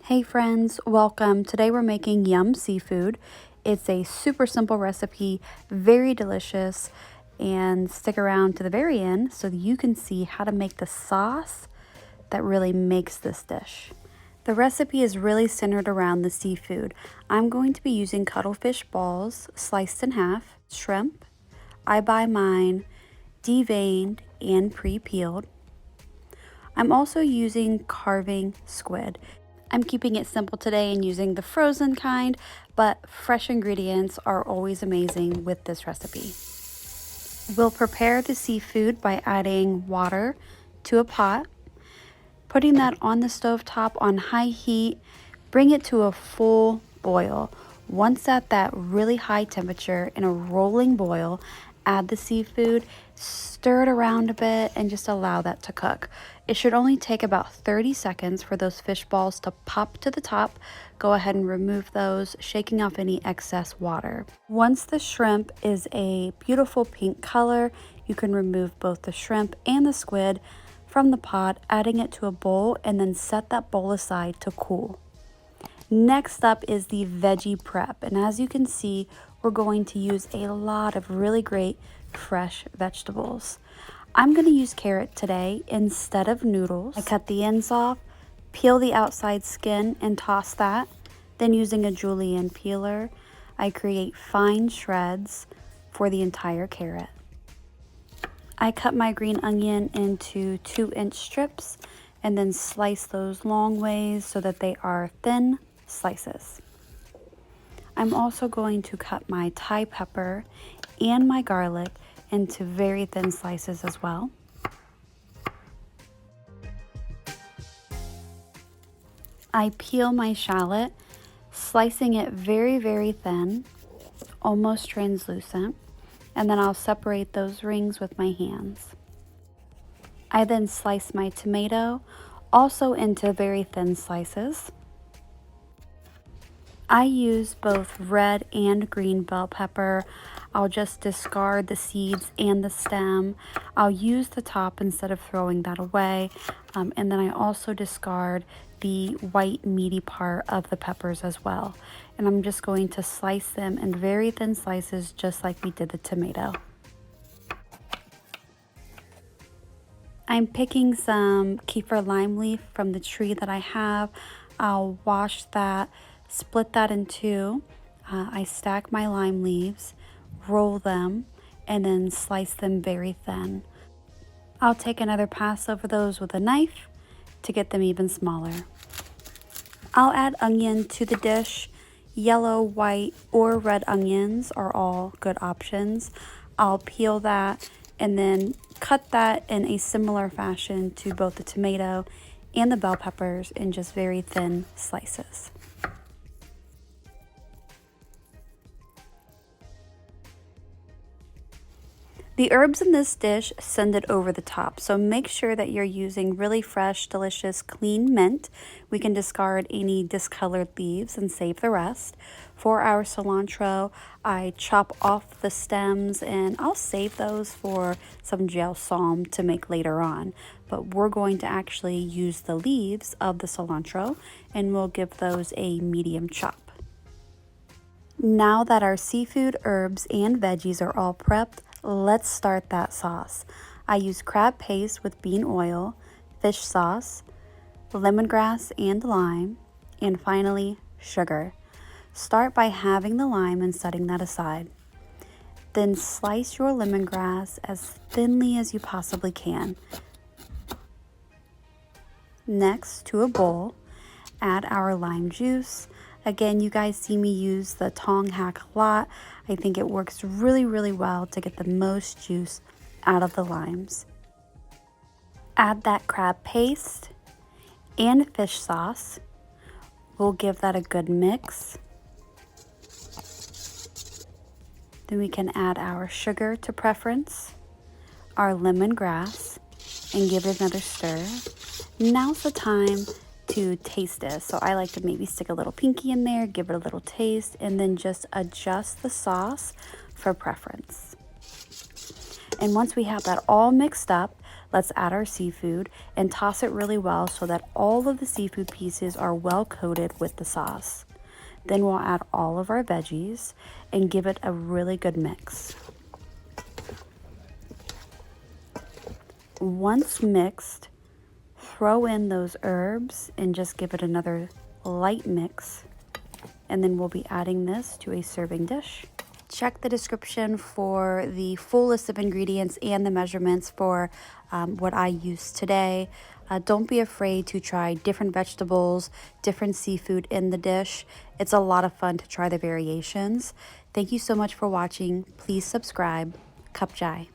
Hey friends, welcome. Today we're making yum seafood. It's a super simple recipe, very delicious, and stick around to the very end so that you can see how to make the sauce that really makes this dish. The recipe is really centered around the seafood. I'm going to be using cuttlefish balls sliced in half, shrimp. I buy mine deveined and pre-peeled. I'm also using carving squid. I'm keeping it simple today and using the frozen kind, but fresh ingredients are always amazing with this recipe. We'll prepare the seafood by adding water to a pot, putting that on the stove top on high heat, bring it to a full boil. Once at that really high temperature in a rolling boil, add the seafood, stir it around a bit, and just allow that to cook. It should only take about 30 seconds for those fish balls to pop to the top. Go ahead and remove those, shaking off any excess water. Once the shrimp is a beautiful pink color, you can remove both the shrimp and the squid from the pot, adding it to a bowl, and then set that bowl aside to cool. Next up is the veggie prep, and as you can see, we're going to use a lot of really great fresh vegetables. I'm going to use carrot today instead of noodles. I cut the ends off, peel the outside skin, and toss that. Then using a julienne peeler, I create fine shreds for the entire carrot. I cut my green onion into 2-inch strips and then slice those long ways so that they are thin slices. I'm also going to cut my Thai pepper and my garlic into very thin slices as well. I peel my shallot, slicing it very, very thin, almost translucent, and then I'll separate those rings with my hands. I then slice my tomato, also into very thin slices. I use both red and green bell pepper. I'll just discard the seeds and the stem. I'll use the top instead of throwing that away. And then I also discard the white meaty part of the peppers as well. And I'm just going to slice them in very thin slices, just like we did the tomato. I'm picking some Kaffir lime leaf from the tree that I have. I'll wash that, split that in two. I stack my lime leaves, roll them, and then slice them very thin. I'll take another pass over those with a knife to get them even smaller. I'll add onion to the dish. Yellow, white, or red onions are all good options. I'll peel that and then cut that in a similar fashion to both the tomato and the bell peppers in just very thin slices. The herbs in this dish send it over the top, so make sure that you're using really fresh, delicious, clean mint. We can discard any discolored leaves and save the rest. For our cilantro, I chop off the stems and I'll save those for some gel balsam to make later on. But we're going to actually use the leaves of the cilantro and we'll give those a medium chop. Now that our seafood, herbs, and veggies are all prepped, let's start that sauce. I use crab paste with bean oil, fish sauce, lemongrass and lime, and finally sugar. Start by halving the lime and setting that aside. Then slice your lemongrass as thinly as you possibly can. Next, to a bowl, add our lime juice. Again, you guys see me use the tong hack a lot. I think it works really, really well to get the most juice out of the limes. Add that crab paste and fish sauce. We'll give that a good mix. Then we can add our sugar to preference, our lemongrass, and give it another stir. Now's the time to taste it. So I like to maybe stick a little pinky in there, give it a little taste, and then just adjust the sauce for preference. And once we have that all mixed up, Let's add our seafood and toss it really well so that all of the seafood pieces are well coated with the sauce. Then we'll add all of our veggies and give it a really good mix. Once mixed, throw in those herbs and just give it another light mix. And then we'll be adding this to a serving dish. Check the description for the full list of ingredients and the measurements for what I used today. Don't be afraid to try different vegetables, different seafood in the dish. It's a lot of fun to try the variations. Thank you so much for watching. Please subscribe. Cup Chai.